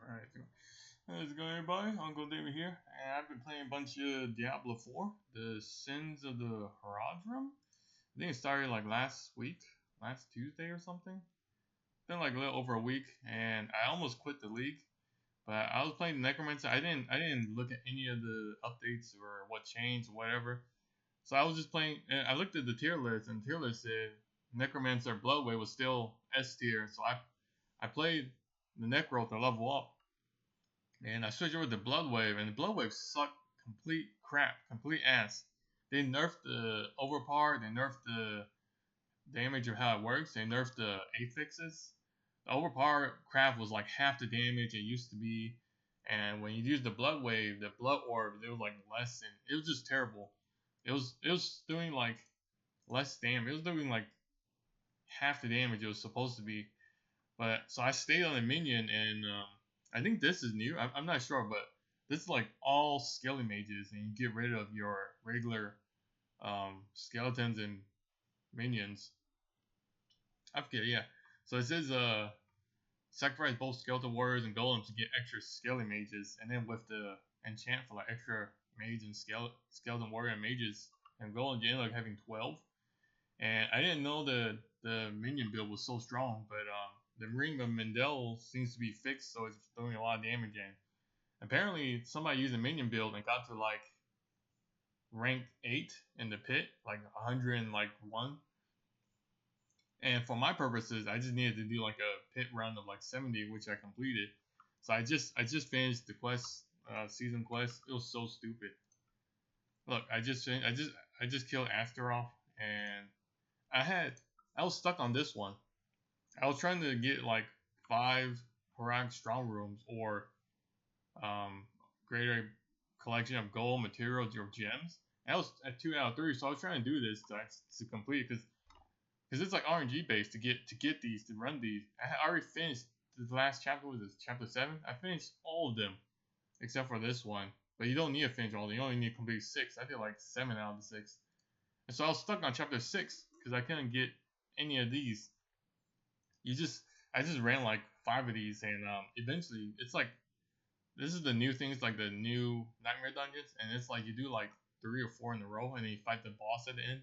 Alright, how's it going, everybody? Uncle David here, and I've been playing a bunch of Diablo 4, The Sins of the Horadrim. I think it started like last Tuesday or something. Been like a little over a week, and I almost quit the league. But I was playing Necromancer. I didn't look at any of the updates or what changed or whatever. So I was just playing, and I looked at the tier list, and the tier list said Necromancer Bloodwave was still S tier. So I played the Necro to level up. And I switched over to Bloodwave, and the Bloodwave sucked complete crap, complete ass. They nerfed the overpower, they nerfed the damage of how it works, they nerfed the affixes. The overpower craft was like half the damage it used to be, and when you use the Bloodwave, the Blood Orb, it was like less, and it was just terrible. It was doing like less damage. It was doing like half the damage it was supposed to be. But so I stayed on the minion, and I think this is new. I'm not sure, but this is like all skelly mages, and you get rid of your regular skeletons and minions. I forget, yeah. So it says sacrifice both skeleton warriors and golems to get extra skelly mages, and then with the enchant for like extra mage and skeleton warrior and mages and golems, you end up having 12. And I didn't know the minion build was so strong, but the Ring of Mendel seems to be fixed, so it's doing a lot of damage. And apparently, somebody used a minion build and got to like rank 8 in the pit, like 101. And for my purposes, I just needed to do like a pit run of like 70, which I completed. So I just finished the quest, season quest. It was so stupid. Look, I just killed Astaroth, and I was stuck on this one. I was trying to get like 5 Horadrim strong rooms or greater collection of gold, materials, or gems. And I was at 2 out of 3, so I was trying to do this to complete because it's like RNG based to get these, to run these. I already finished the last chapter. Was this chapter 7? I finished all of them except for this one. But you don't need to finish all of them. You only need to complete 6. I did like 7 out of the 6. And so I was stuck on chapter 6 because I couldn't get any of these. I just ran like 5 of these, and eventually it's like, this is the new things, like the new nightmare dungeons, and it's like you do like 3 or 4 in a row, and then you fight the boss at the end,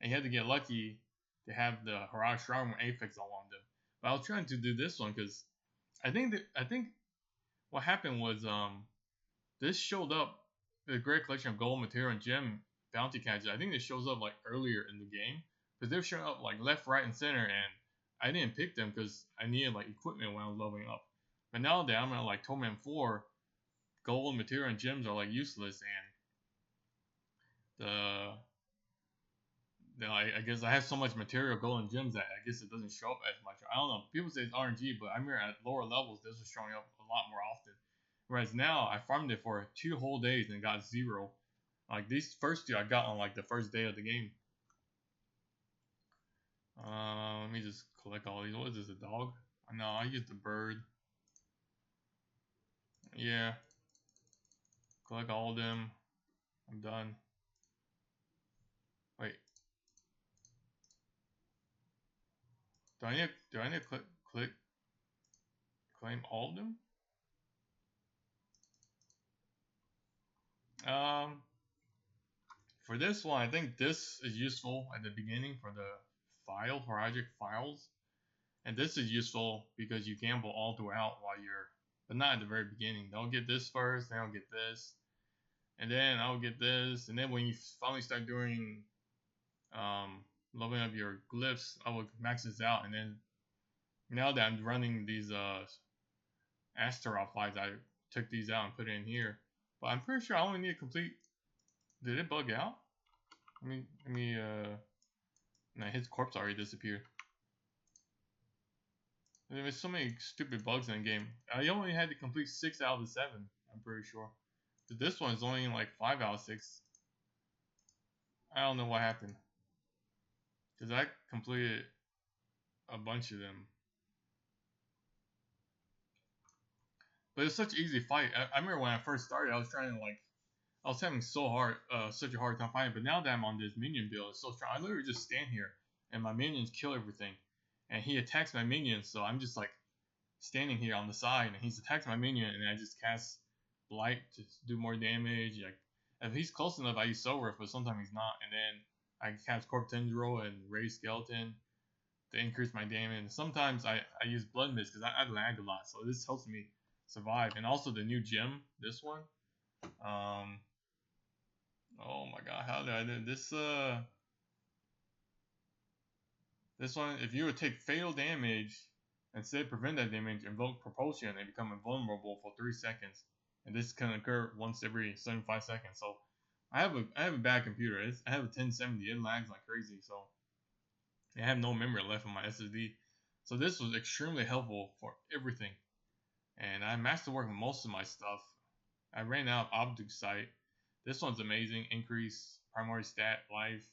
and you have to get lucky to have the Horadrim strong affix all on them. But I was trying to do this one because I think what happened was this showed up, the great collection of gold, material, and gem bounty catches. I think this shows up like earlier in the game because they're showing up like left, right, and center, and I didn't pick them because I needed like equipment when I was leveling up. But now that I'm at like Torment 4, gold, material, and gems are like useless, and I guess I have so much material, gold, and gems that I guess it doesn't show up as much. I don't know. People say it's RNG, but I'm here at lower levels. This is showing up a lot more often. Whereas now I farmed it for 2 whole days and got 0. Like these first 2 I got on like the first day of the game. Let me just collect all these. What is this, a dog? No, I used the bird. Yeah. Collect all of them. I'm done. Wait. Do I need to claim all of them? For this one, I think this is useful at the beginning for the Horadrim files. And this is useful because you gamble all throughout while you're, but not at the very beginning. They'll get this first, then I'll get this, and then I'll get this, and then when you finally start doing leveling up your glyphs, I will max this out, and then now that I'm running these Astaroth files, I took these out and put it in here. But I'm pretty sure I only need to complete. Did it bug out? Let me nah, his corpse already disappeared. There's so many stupid bugs in the game. I only had to complete 6 out of the 7, I'm pretty sure. But this one is only like 5 out of 6. I don't know what happened. Because I completed a bunch of them. But it's such an easy fight. I remember when I first started, I was trying to like, I was having such a hard time fighting. But now that I'm on this minion build, it's so strong. I literally just stand here and my minions kill everything, and he attacks my minions. So I'm just like standing here on the side, and he's attacking my minion, and I just cast blight to do more damage. Like if he's close enough, I use Soul Rift, but sometimes he's not, and then I cast Corp Tendril and Raise Skeleton to increase my damage. And sometimes I use Blood Mist because I lag a lot, so this helps me survive. And also the new gem, this one. Oh my god, how did I do this? This one, if you would take fatal damage, instead prevent that damage, invoke Propulsion and become invulnerable for 3 seconds. And this can occur once every 75 seconds. So I have a bad computer. I have a 1070. It lags like crazy. So I have no memory left on my SSD. So this was extremely helpful for everything. And I masterworked most of my stuff. I ran out of Obduct Sight. This one's amazing. Increase primary stat life.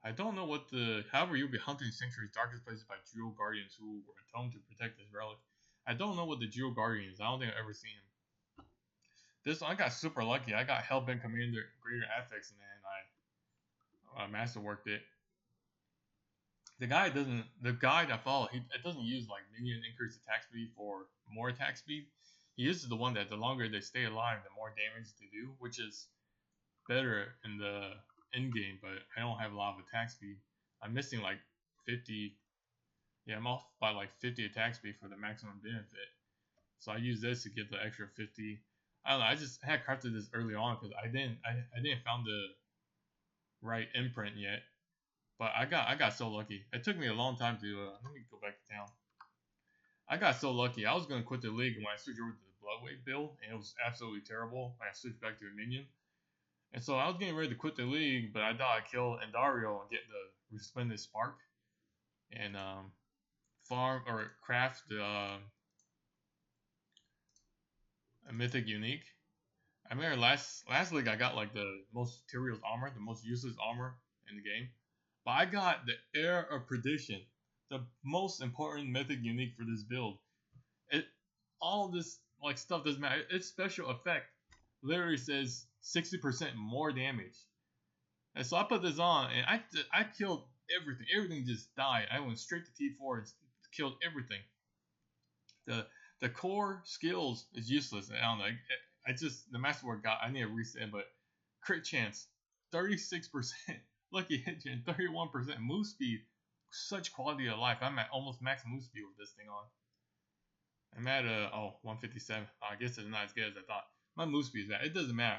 I don't know what however, you'll be hunting Sanctuary's darkest places by Jewel Guardians who were atoned to protect this relic. I don't know what the Jewel Guardian is. I don't think I've ever seen him. This one, I got super lucky. I got Hellbent Commander, Greater Affix, and then I masterworked it. The guide I follow, it doesn't use like minion increased attack speed for more attack speed. He uses the one that the longer they stay alive, the more damage they do, which is better in the end game, but I don't have a lot of attack speed. I'm missing like 50. Yeah, I'm off by like 50 attack speed for the maximum benefit. So I use this to get the extra 50. I don't know. I just had crafted this early on because I didn't found the right imprint yet. But I got so lucky. It took me a long time to. Let me go back to town. I got so lucky. I was gonna quit the league when I switched over to the bloodwave build, and it was absolutely terrible. I switched back to a minion. And so I was getting ready to quit the league, but I thought I'd kill Endario and get the Resplendent Spark and farm or craft a mythic unique. I remember last league I got like the most materials armor, the most useless armor in the game. But I got the Heir of Perdition, the most important mythic unique for this build. All this like stuff doesn't matter. Its special effect literally says 60% more damage. And so I put this on, and I killed everything. Everything just died. I went straight to T4 and killed everything. The core skills is useless. I don't know. I just the masterwork I need a reset, but crit chance 36%, lucky hit chance 31%, move speed, such quality of life. I'm at almost max move speed with this thing on. I'm at 157. I guess it's not as good as I thought. My move speed is bad. It doesn't matter.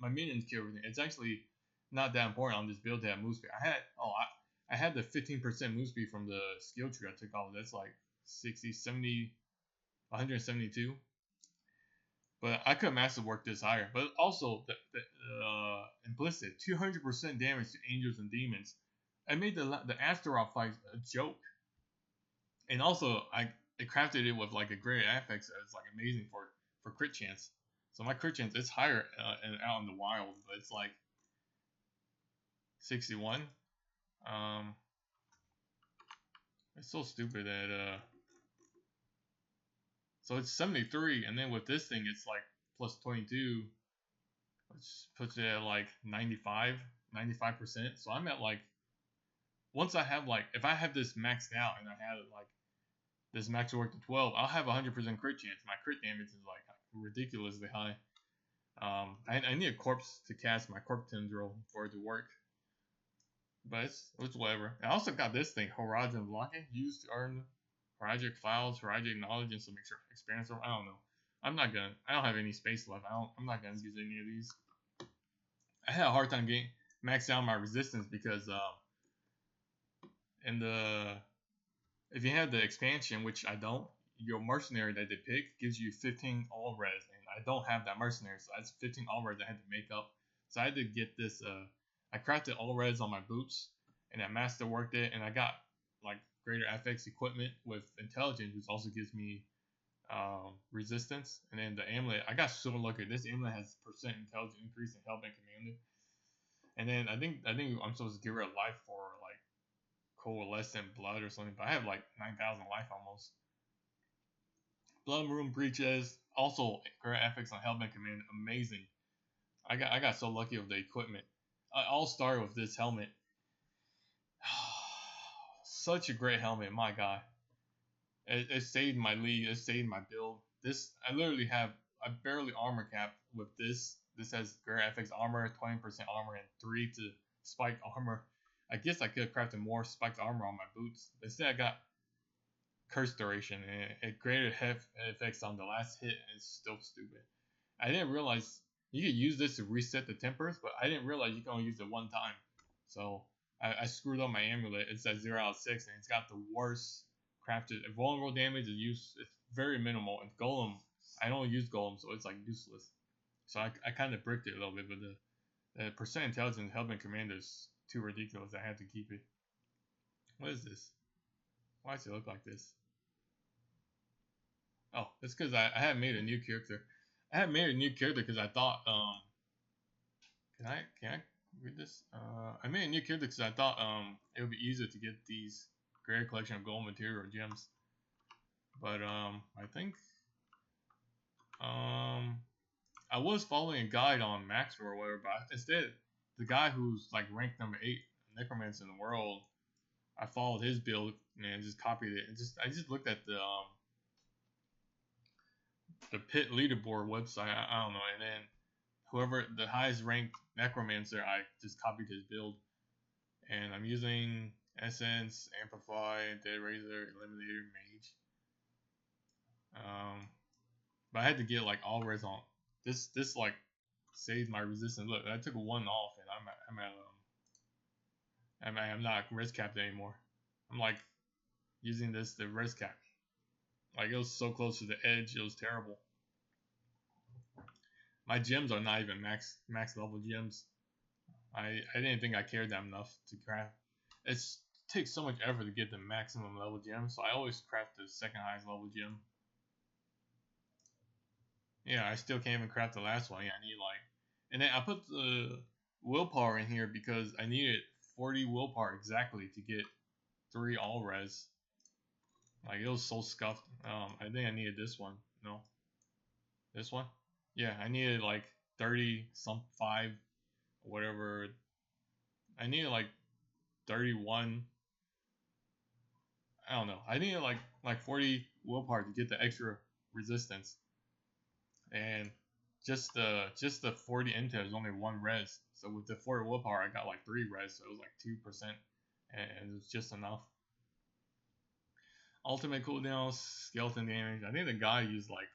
My minions kill everything. It's actually not that important on this build to have move speed. I had the 15% move speed from the skill tree I took off. That's like 60, 70, 172. But I could masterwork this higher. But also the implicit 200% damage to angels and demons. I made the Astaroth fight a joke. And also I crafted it with like a great affix that's like amazing for crit chance. So my crit chance is higher out in the wild, but it's like 61. It's so stupid that so it's 73, and then with this thing it's like plus 22, which puts it at like 95%. So I'm at like, once I have like, if I have this maxed out and I have like this max work to 12, I'll have 100% crit chance. My crit damage is like ridiculously high. I need a corpse to cast my Corp Tendril for it to work. But it's whatever. I also got this thing, Horadrim blocking, used to earn Horadric files, Horadric knowledge, and some extra experience. I don't know. I don't have any space left. I'm not gonna use any of these. I had a hard time getting maxed out my resistance because if you have the expansion, which I don't, your mercenary that they pick gives you 15 all res, and I don't have that mercenary, so that's 15 all res I had to make up. So I had to get this. I crafted all res on my boots, and I masterworked it, and I got like greater FX equipment with intelligence, which also gives me resistance. And then the amulet, I got so lucky. This amulet has percent intelligence increase in Hellbent Commander. And then I think I'm supposed to give her a life for like coalescent blood or something, but I have like 9,000 life almost. Blood Room Breaches, also great FX on Hellbent Commander, amazing. I got so lucky with the equipment. I'll start with this helmet. Such a great helmet, my god. It saved my lead. It saved my build. I literally have I barely armor cap with this. This has great FX armor, 20% armor, and 3 to spike armor. I guess I could have crafted more spiked armor on my boots. But instead, I got curse duration, and it created effects on the last hit, and it's still stupid. I didn't realize you could use this to reset the tempers, but I didn't realize you can only use it one time. So I screwed up my amulet. It's at 0 out of 6, and it's got the worst crafted. Vulnerable damage is it's very minimal. And golem, I don't use golem, so it's like useless. So I kind of bricked it a little bit, but the percent intelligence helping commander is too ridiculous. I had to keep it. What is this? Why does it look like this? Oh, it's because I had made a new character. I had made a new character because I thought can I read this? I made a new character because I thought it would be easier to get these great collection of gold material or gems. But I think I was following a guide on Maxwell or whatever, but instead the guy who's like ranked number 8 necromancer in the world, I followed his build and just copied it. And I just looked at the pit leaderboard website. I don't know, and then whoever the highest ranked necromancer, I just copied his build, and I'm using Essence, Amplify, Dead Razor, Eliminator, Mage. But I had to get like all res on this. This like saved my resistance. Look, I took 1 off, and I'm not res capped anymore. I'm like using this the res cap. Like it was so close to the edge, it was terrible. My gems are not even max level gems. I didn't think I cared that enough to craft. It takes so much effort to get the maximum level gem, so I always craft the second highest level gem. Yeah, I still can't even craft the last one. Yeah, I need like, and then I put the willpower in here because I needed 40 willpower exactly to get 3 all res. Like it was so scuffed. I think I needed this one. No, this one. Yeah, I needed like 30 some 5 whatever. I needed like 31. I don't know. I needed like 40 willpower to get the extra resistance, and just the 40 intel is only 1 res. So with the 40 willpower, I got like 3 res, so it was like 2%, and it was just enough. Ultimate cooldown, skeleton damage. I think the guy used like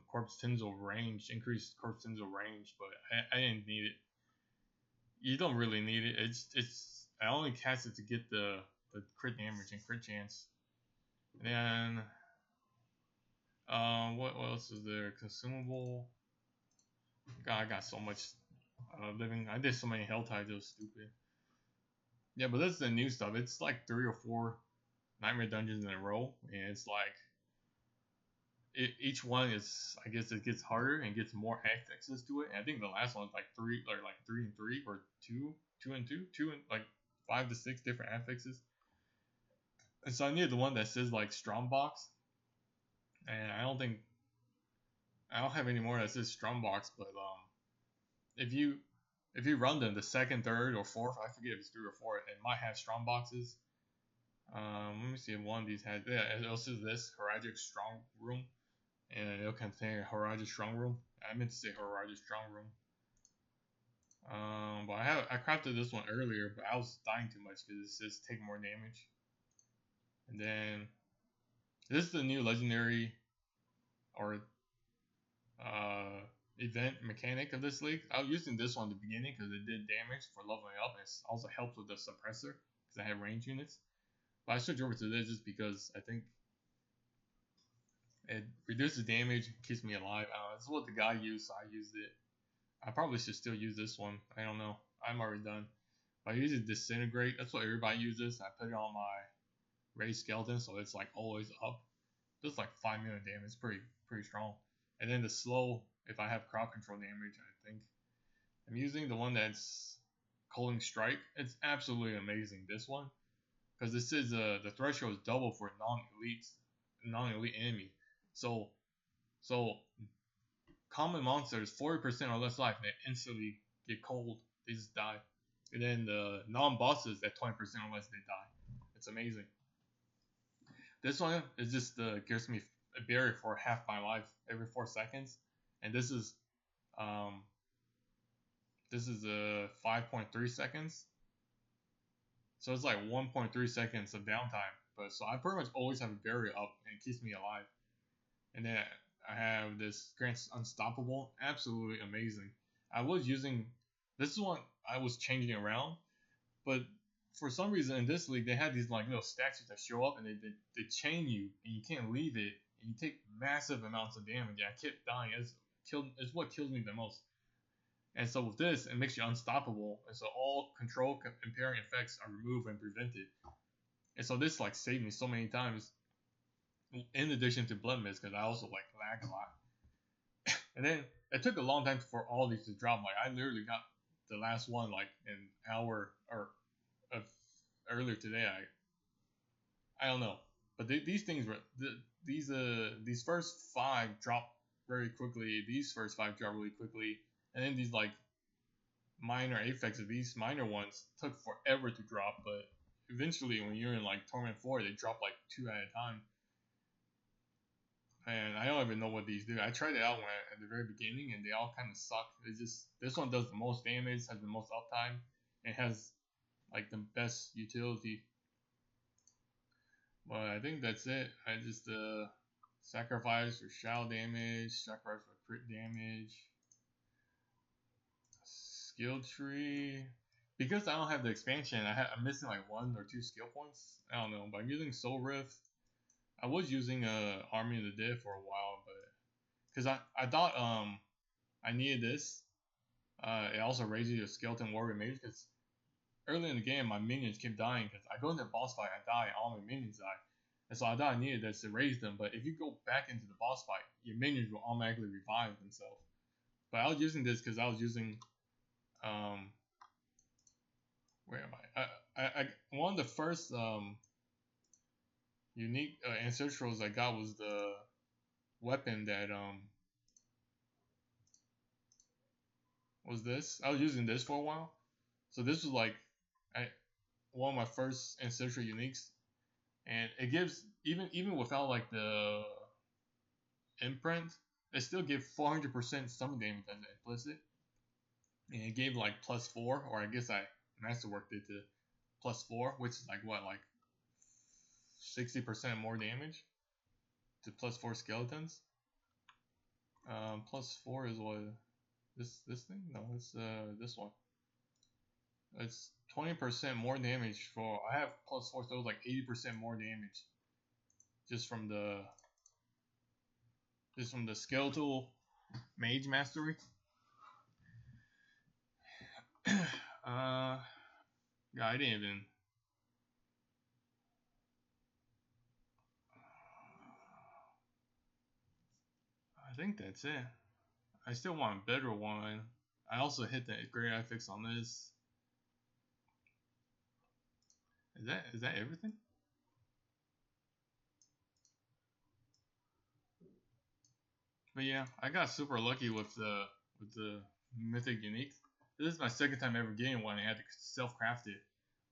corpse tinsel range, increased corpse tinsel range, but I didn't need it. You don't really need it. It's I only cast it to get the crit damage and crit chance. And then what else is there? Consumable. God, I got so much living. I did so many hell tides, it was stupid. Yeah, but this is the new stuff. It's like 3 or 4 nightmare dungeons in a row, and it's like each one is, I guess it gets harder and gets more access to it. And I think the last one is like 3 and 3 or 2 and 2 and like 5 to 6 different affixes. And so I needed the one that says like Strombox, and I don't have any more that says Strombox. But if you run them, the second, third, or fourth, I forget if it's 3 or 4, it might have Stromboxes. Let me see if one of these has. Yeah, it also says this Horadrim Strong Room, and it'll contain Horadrim Strong Room. I meant to say Horadrim Strong Room. But I crafted this one earlier, but I was dying too much because it says take more damage. And then this is the new legendary or event mechanic of this league. I was using this one at the beginning because it did damage for leveling up, and it also helps with the suppressor because I have range units. But I switched over to this just because I think it reduces damage, keeps me alive. This is what the guy used, so I used it. I probably should still use this one. I don't know. I'm already done. But I use it Disintegrate. That's what everybody uses. I put it on my raised skeleton, so it's like always up. Just like 5 million damage. Pretty strong. And then the slow, if I have crowd control damage, I think. I'm using the one that's Calling Strike. It's absolutely amazing, this one. Because this is the threshold is double for non-elite enemy. So common monsters 40% or less life, and they instantly get cold. They just die. And then the non-bosses at 20% or less, they die. It's amazing. This one is just gives me a barrier for half my life every 4 seconds, and this is 5.3 seconds, so it's like 1.3 seconds of downtime. But so I pretty much always have a barrier up and it keeps me alive. And then I have this grants unstoppable, absolutely amazing. I was using this is one I was changing around, but for some reason in this league they had these like little statues that show up and they chain you and you can't leave it and you take massive amounts of damage. And I kept dying. It's what kills me the most. And so with this, it makes you unstoppable, and so all control impairing effects are removed and prevented. And so this like saved me so many times. In addition to blood mist, because I also like lag a lot. And then it took a long time for all these to drop. Like I literally got the last one like an hour or earlier today. I don't know, but these things were these first 5 drop very quickly. These first 5 drop really quickly, and then these like minor apex of these minor ones took forever to drop. But eventually, when you're in like Torment 4, they drop like 2 at a time. And I don't even know what these do. I tried it out at the very beginning, and they all kind of suck. It's just this one does the most damage, has the most uptime, and has like the best utility. But I think that's it. I just sacrifice for shout damage, sacrifice for crit damage, skill tree. Because I don't have the expansion, I'm missing like 1 or 2 skill points. I don't know, but I'm using Soul Rift. I was using Army of the Dead for a while, but because I thought I needed this. It also raises your skeleton warrior mage, because early in the game my minions keep dying, because I go into the boss fight, I die, all my minions die, and so I thought I needed this to raise them. But if you go back into the boss fight, your minions will automatically revive themselves. But I was using this because I was using where am I one of the first unique ancestrals I got was the weapon that was this. I was using this for a while, so this was like one of my first ancestral uniques, and it gives even without like the imprint, it still gives 400% summon damage as implicit, and it gave like +4, or I guess I masterworked it to +4, which is like what, like 60% more damage to +4 skeletons. +4 is what, this thing? No, it's this one. It's 20% more damage for, I have +4, so it was like 80% more damage just from the skeletal mage mastery. Yeah, I didn't even. I think that's it. I still want a better one. I also hit the great fix on this. Is that everything? But yeah, I got super lucky with the mythic unique. This is my second time ever getting one. I had to self-craft it,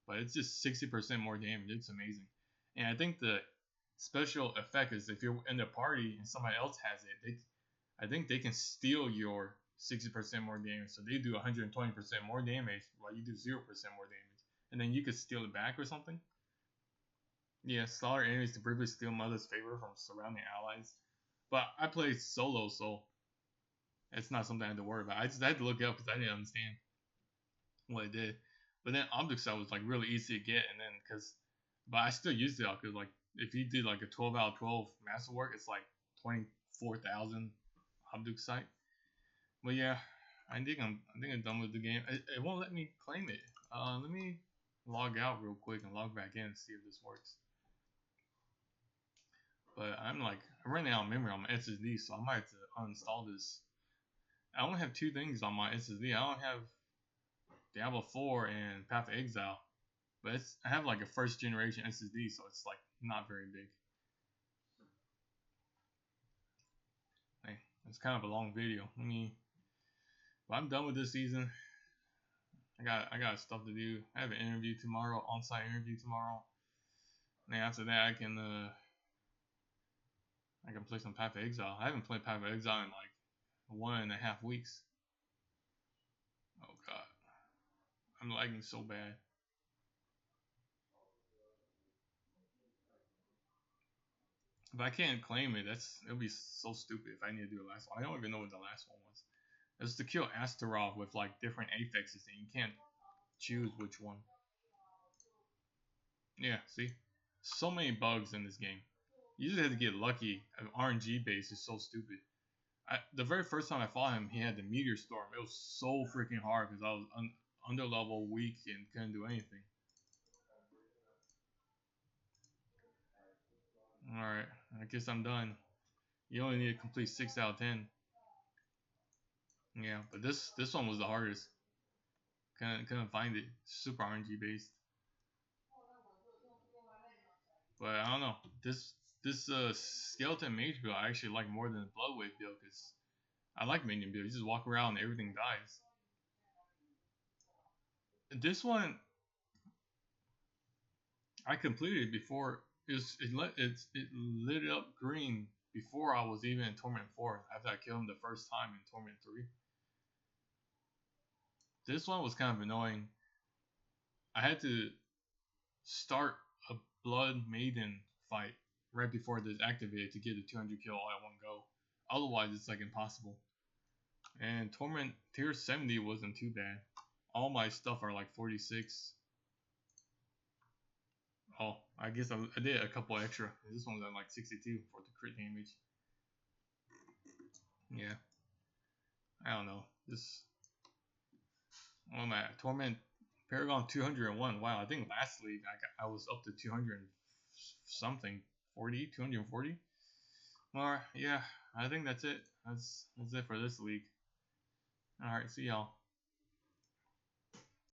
but it's just 60% more damage. It's amazing. And I think the special effect is if you're in the party and somebody else has it, I think they can steal your 60% more damage. So they do 120% more damage while you do 0% more damage. And then you could steal it back or something. Yeah, slaughter enemies to briefly steal mother's favor from surrounding allies. But I play solo, so it's not something I had to worry about. I just had to look it up because I didn't understand what it did. But then object cell was like really easy to get, and then but I still used it because like if you did like a 12 out of 12 masterwork, it's like 24,000 object site. But yeah, I think I'm done with the game. It won't let me claim it. Let me log out real quick and log back in and see if this works. But I'm running out of memory on my SSD, so I might have to uninstall this. I only have 2 things on my SSD. I don't have Diablo 4 and Path of Exile, but I have like a first generation SSD, so it's like not very big. Hey, it's kind of a long video. But I'm done with this season. I got stuff to do. I have an interview tomorrow, on-site interview tomorrow. And after that, I can I can play some Path of Exile. I haven't played Path of Exile in like 1.5 weeks. Oh god. I'm lagging so bad. If I can't claim it, it'll be so stupid if I need to do the last one. I don't even know what the last one was. It's to kill Astaroth with like different affixes and you can't choose which one. Yeah, see? So many bugs in this game. You just have to get lucky. RNG base is so stupid. The very first time I fought him, he had the meteor storm. It was so freaking hard because I was under level, weak, and couldn't do anything. Alright, I guess I'm done. You only need to complete 6 out of 10. Yeah, but this one was the hardest. Couldn't find it. Super RNG based. But I don't know. This skeleton mage build I actually like more than the bloodwave build because I like minion build. You just walk around and everything dies. This one I completed it before. It lit up green before I was even in Torment 4. After I killed him the first time in Torment 3. This one was kind of annoying. I had to start a Blood Maiden fight right before this activated to get the 200 kill all at one go. Otherwise, it's like impossible. And Torment tier 70 wasn't too bad. All my stuff are like 46. Oh, I guess I did a couple extra. This one's at like 62 for the crit damage. Yeah. I don't know. What am I at? Torment Paragon 201. Wow, I think last league I was up to 200 something. 40? 240? Alright, yeah, I think that's it. That's it for this league. Alright, see y'all.